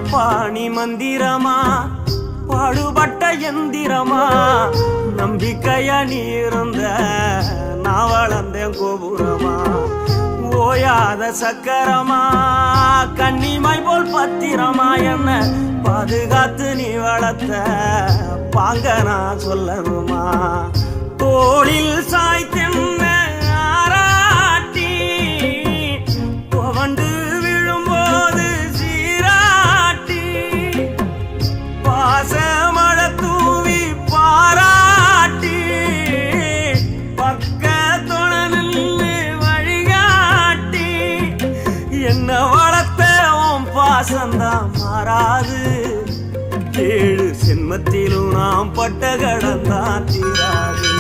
பாணி மந்திரமா பாடுபட்ட எந்திரமா நம்பிக்கையா நீ இருந்த நான் வளர்ந்தேன் கோபுரமா ஓயாத சக்கரமா கன்னிமை போல் பத்திரமா என்ன பாதுகாத்து நீ வளர்த்த பாங்க நான் சொல்லணுமா தோளில் சாய்த்தென்ன ஆராட்டி துவண்டு விழும்போது சீராட்டி பாசமழை தூவி பாராட்டி பக்கத்தோட நின்று வழிகாட்டி என்ன வளர்த்த உன் பாசந்தான் மாறாது ஏழு சென்மத்திலும் நாம் பட்ட கடந்தான் தீராது